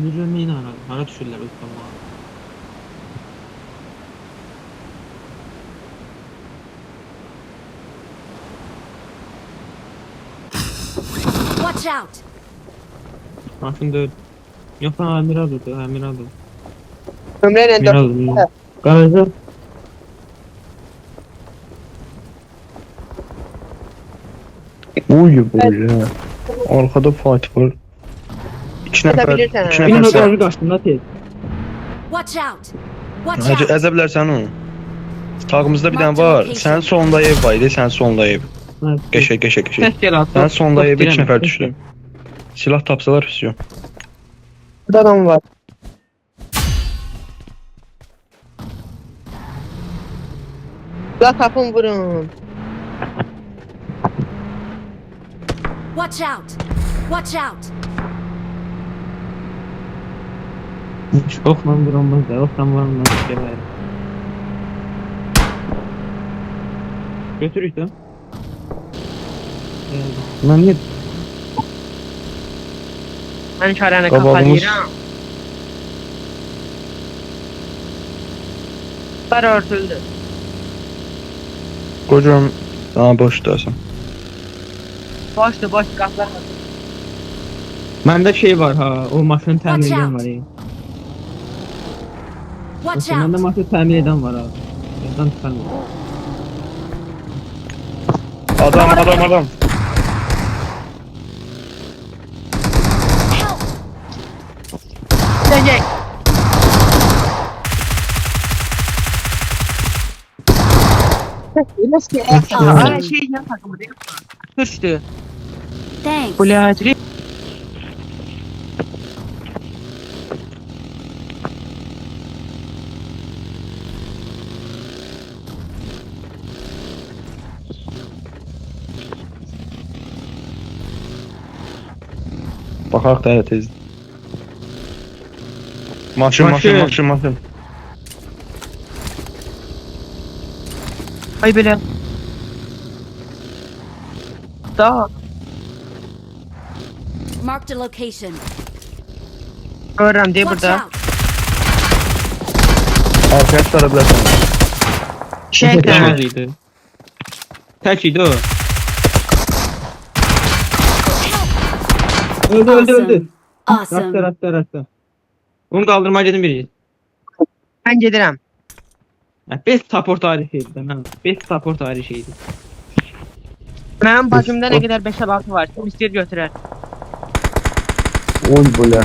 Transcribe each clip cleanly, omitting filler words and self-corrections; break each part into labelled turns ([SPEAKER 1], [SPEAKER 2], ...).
[SPEAKER 1] Üzülmeyin aradı. Hara düşürlər utanmağa.
[SPEAKER 2] Watch out!
[SPEAKER 1] Maşın död. Yox lan Əmiradır, Əmiradır.
[SPEAKER 3] Ömrə ilə 4
[SPEAKER 1] Əmiradır. Qarajda.
[SPEAKER 4] Uy böyle. Arkada Fatih var. İki nəfər,
[SPEAKER 3] bilirsən,
[SPEAKER 4] iki
[SPEAKER 3] hə?
[SPEAKER 1] Benim
[SPEAKER 4] nəfər.
[SPEAKER 1] qarajı qaçdım da tez.
[SPEAKER 2] Watch out! Watch
[SPEAKER 4] Hacı
[SPEAKER 2] out!
[SPEAKER 4] əzəblərsən onu. Tağımızda bir dənə var. Sənin solunda ev var idi, sənin solunda ev. Qəşək, qəşək, qəşək.
[SPEAKER 1] Səs gəl at.
[SPEAKER 4] Sənin solunda ev 2 nəfər düşdü. Silah tapsalar pis yox.
[SPEAKER 3] Burada adam var. La tapın vurun.
[SPEAKER 2] Watch out! Watch out!
[SPEAKER 1] Oxla vurulmaz da, oxla vurulmaz gələr. Götürük də. Mən niyə
[SPEAKER 3] Mən şarəni
[SPEAKER 4] Qabağımız-
[SPEAKER 3] kapalayıram. Bar örtüldü.
[SPEAKER 4] Qocam, daha boş dersən.
[SPEAKER 3] Boşdu, boş qapılar.
[SPEAKER 1] Məndə şey var ha, o maşını təmir
[SPEAKER 2] Watch
[SPEAKER 1] edən
[SPEAKER 2] out.
[SPEAKER 1] var.
[SPEAKER 2] Watch
[SPEAKER 1] Məndə
[SPEAKER 2] out!
[SPEAKER 1] maşını təmir edən var ha. Yazdan çıxarmır.
[SPEAKER 4] Adam.
[SPEAKER 2] Help!
[SPEAKER 3] Gidecek. Aa, şey yan takımı değil mi? Düştü.
[SPEAKER 2] Thanks.
[SPEAKER 3] Kulacri.
[SPEAKER 4] Baxaq da tez. Maşın.
[SPEAKER 3] Ay belə. Da.
[SPEAKER 2] Marked a location.
[SPEAKER 3] Görürəm deyə
[SPEAKER 2] Watch
[SPEAKER 3] burada.
[SPEAKER 2] out!
[SPEAKER 4] Arkaya çıkara bilərsən.
[SPEAKER 3] Şey
[SPEAKER 1] Tək
[SPEAKER 3] ekranı.
[SPEAKER 1] idi. Tək idi o. Öldü.
[SPEAKER 2] Awesome.
[SPEAKER 1] Rastla. Onu qaldırmaya gedim biri.
[SPEAKER 3] Mən gedirəm.
[SPEAKER 1] Best support ayrı şeydi. Mən best support ayrı şeydi.
[SPEAKER 3] Mənim bacımda nə qədər 5-6 var. Kim istəyir götürər.
[SPEAKER 4] Oy böyle.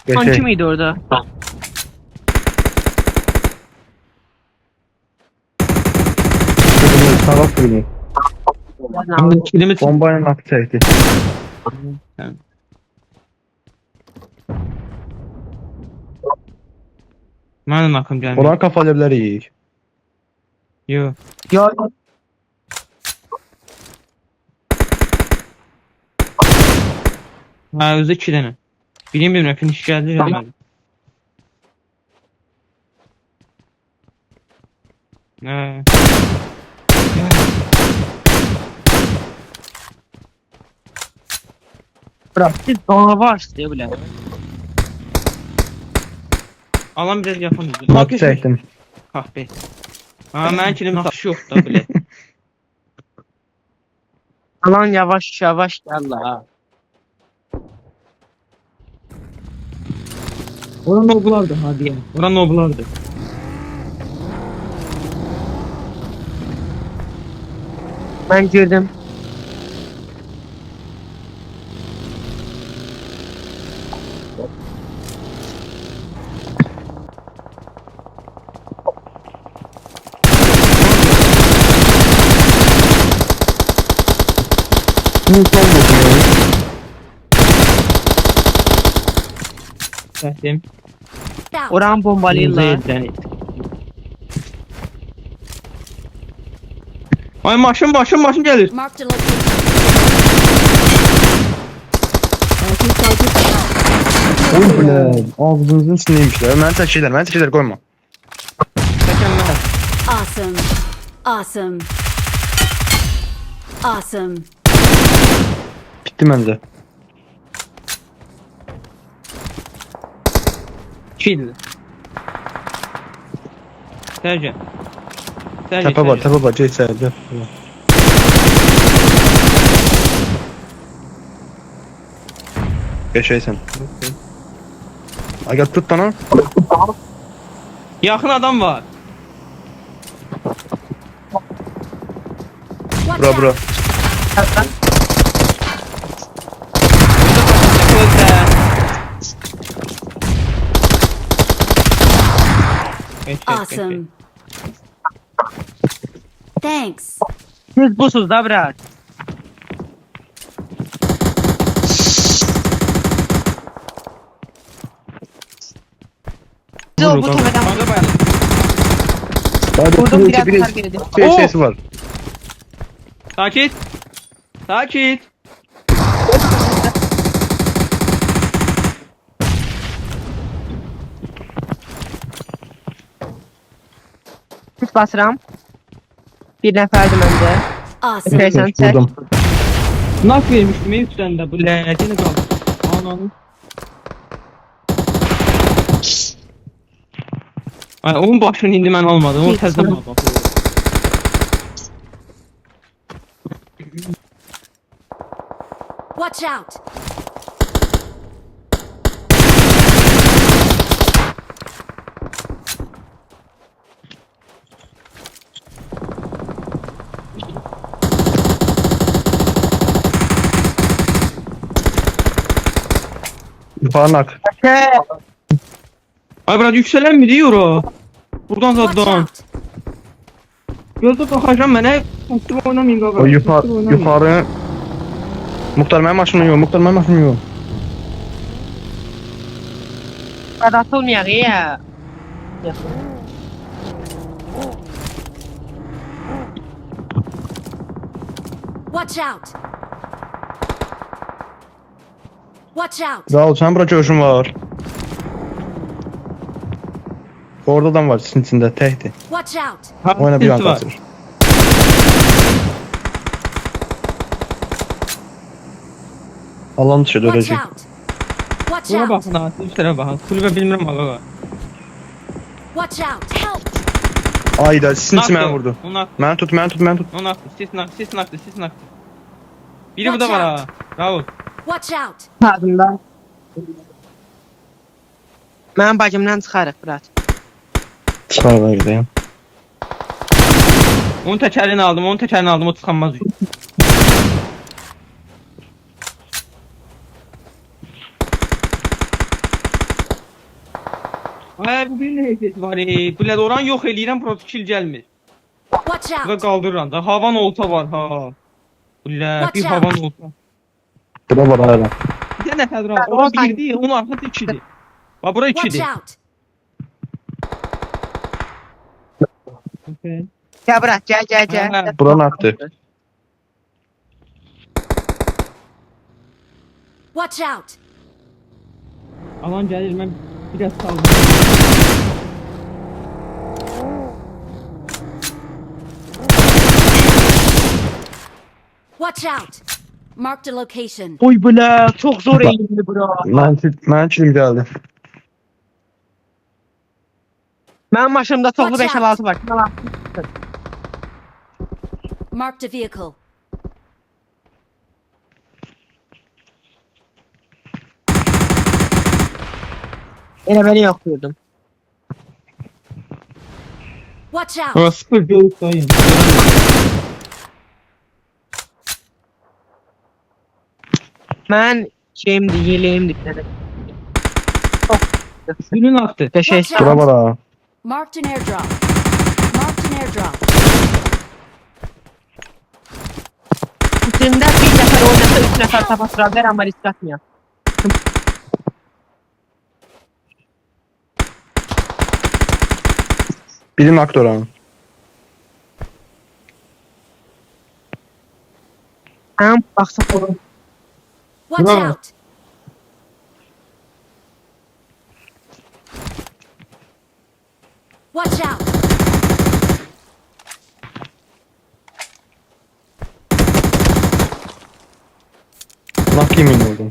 [SPEAKER 3] Son
[SPEAKER 4] Qəşək.
[SPEAKER 3] kim idi orada?
[SPEAKER 4] Salak gibi.
[SPEAKER 1] Şimdi kilimi
[SPEAKER 4] Bombayla nakı çəkdi.
[SPEAKER 1] Mənim akım gəlmir.
[SPEAKER 4] Onların kafalı evləri yiyik.
[SPEAKER 1] Yo.
[SPEAKER 3] Yo.
[SPEAKER 1] Ha özü 2 dənə. Bilmirəm finish gəldi gəlmədi. Ha.
[SPEAKER 3] Bırak. Siz dona var deyə bilər.
[SPEAKER 1] Alan biraz yaxın idi.
[SPEAKER 4] Nakı çəkdim.
[SPEAKER 1] Kahpe. Ha mənim kilim taşı yox da belə.
[SPEAKER 3] Alan yavaş yavaş gel la.
[SPEAKER 1] Ora noblardı ha deyəm. Ora noblardı.
[SPEAKER 3] Ben girdim.
[SPEAKER 1] Səsim.
[SPEAKER 2] Out!
[SPEAKER 3] Oran bombalıyla.
[SPEAKER 1] Ay maşın gəlir.
[SPEAKER 2] Marked a location.
[SPEAKER 4] Oy böyle. Ağzınızın sineymişler. Mən çəkirlər, qoyma.
[SPEAKER 1] Çəkən mən.
[SPEAKER 2] Awesome. Awesome. Awesome.
[SPEAKER 4] Bitdi məncə.
[SPEAKER 1] Kill. Sergey.
[SPEAKER 4] Təpə var, get içəri. Qəşəysən. Aga tut lan.
[SPEAKER 1] Yaxın adam var.
[SPEAKER 2] Watch
[SPEAKER 4] Bura
[SPEAKER 2] out.
[SPEAKER 4] bura.
[SPEAKER 1] Gözlə.
[SPEAKER 2] Awesome. Thanks.
[SPEAKER 3] Siz busuz da biraz. Biz o bu tepeden vurdum biraz fark edildi.
[SPEAKER 4] Sesi var.
[SPEAKER 1] Sakit. Sakit.
[SPEAKER 3] Siz basıram. Bir nəfərdir məncə.
[SPEAKER 2] Awesome.
[SPEAKER 3] Sen çək.
[SPEAKER 4] Vurdum.
[SPEAKER 1] Nak vermiştim ev üstündə bu lənətini qaldı. Ananı. Ay, onun başını indi mən almadım. O təzdən aldım.
[SPEAKER 2] Watch out.
[SPEAKER 4] Yuvarlak.
[SPEAKER 1] Ay biraz yüksələn mi deyir o? Buradan
[SPEAKER 2] Watch
[SPEAKER 1] zaddan.
[SPEAKER 2] out.
[SPEAKER 1] Gözdə baxacam mənə. Aktiv oynamayın qaqa.
[SPEAKER 4] O yukarı. Muhtar mənim maşınım yok. Muhtar mənim maşınım yok.
[SPEAKER 3] Qad atılmayaq ya.
[SPEAKER 2] Watch out. Watch out.
[SPEAKER 4] Raul sen bura görüşün var. Orada adam var sizin içində təkdir.
[SPEAKER 2] Watch out.
[SPEAKER 4] Oyna bir an
[SPEAKER 1] var.
[SPEAKER 4] qaçır. Allah'ın dışı
[SPEAKER 2] Watch
[SPEAKER 4] dönecek.
[SPEAKER 2] out. Watch
[SPEAKER 1] Buna
[SPEAKER 2] out.
[SPEAKER 1] baxın ha, üstlərə baxın. Kulübə bilmirəm qaqa.
[SPEAKER 2] Watch out. Help.
[SPEAKER 4] Ayda sizin için mən vurdu.
[SPEAKER 1] Onak,
[SPEAKER 4] Mən tut, mən tut, mən tut.
[SPEAKER 1] onak, sis naktı. Biri burada var ha. Raul.
[SPEAKER 2] Watch out.
[SPEAKER 3] Tadında. Mənim bacımdan çıxarıq biraz.
[SPEAKER 4] Çıxar da gideyim.
[SPEAKER 1] Onun təkərini aldım, o çıxanmaz. Ay, bu bir nefes var. Buləd oran yox eləyirəm, protokil gəlmir.
[SPEAKER 2] Watch
[SPEAKER 1] Burada
[SPEAKER 2] out.
[SPEAKER 1] qaldırıram da. Havan olta var ha. Buləd, bir
[SPEAKER 2] Watch out.
[SPEAKER 1] havan olta.
[SPEAKER 4] Bura var hala.
[SPEAKER 1] Bir dənə nəfər var. Ora bir deyil, onun arxası ikidir. Bax, bura
[SPEAKER 2] Watch
[SPEAKER 1] ikidir.
[SPEAKER 2] out.
[SPEAKER 1] Okay.
[SPEAKER 3] Gəl bura, gəl.
[SPEAKER 1] Hə.
[SPEAKER 4] Buranın aktı.
[SPEAKER 2] Watch out.
[SPEAKER 1] Alan gəlir, mən biraz saldım.
[SPEAKER 2] Watch out. Marked a location.
[SPEAKER 3] Oy bula, çox zor eğildi bura.
[SPEAKER 4] Mən kilim gəldi.
[SPEAKER 3] Mənim maşınımda çoxlu
[SPEAKER 2] Watch
[SPEAKER 3] 5-6 var.
[SPEAKER 2] Marked a vehicle.
[SPEAKER 3] Elə beni yoxluyordum.
[SPEAKER 2] Watch out.
[SPEAKER 1] Ora sıfır görüb sayın.
[SPEAKER 3] Mən şeyimdi, yeleğimdi.
[SPEAKER 1] Günün attı.
[SPEAKER 3] Teşekkür.
[SPEAKER 2] Watch
[SPEAKER 4] Bura
[SPEAKER 2] out.
[SPEAKER 4] var ha.
[SPEAKER 2] Marked an airdrop. Marked an airdrop.
[SPEAKER 3] İçində bir nəfər oynasa 3 nəfər tapasıra bilər, amma risk atmıyor.
[SPEAKER 4] Bilim aktör ha.
[SPEAKER 3] Həm baxsa olur.
[SPEAKER 2] Watch
[SPEAKER 1] Bravo.
[SPEAKER 2] out. Watch out.
[SPEAKER 4] kimin oldun?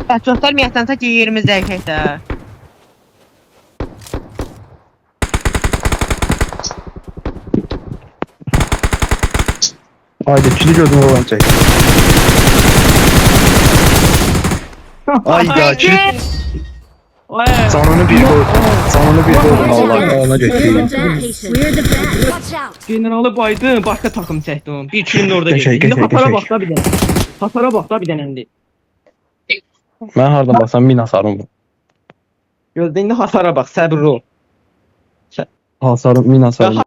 [SPEAKER 3] Bəs göstərməyəsənsə ki, yerimiz dəqiqək də.
[SPEAKER 4] Haydi ikili gözüm olan çek. Hayda ki canını bir koy. Canını bir koy. Allah ona geçeyim.
[SPEAKER 2] Watch out!
[SPEAKER 3] Generalı baydım, başqa takım çəkdi onu. Bir kilim də orada
[SPEAKER 4] Qəşəng,
[SPEAKER 3] getdi. İndi
[SPEAKER 4] qəşəng,
[SPEAKER 3] hasara
[SPEAKER 4] qəşəng.
[SPEAKER 3] bax da bir dənə. Hasara bax da bir dənə indi.
[SPEAKER 4] Ben hardan baksam mina sarım bu.
[SPEAKER 3] Gözdə indi hasara bax, səbirli ol.
[SPEAKER 4] Hasarım mina sarım.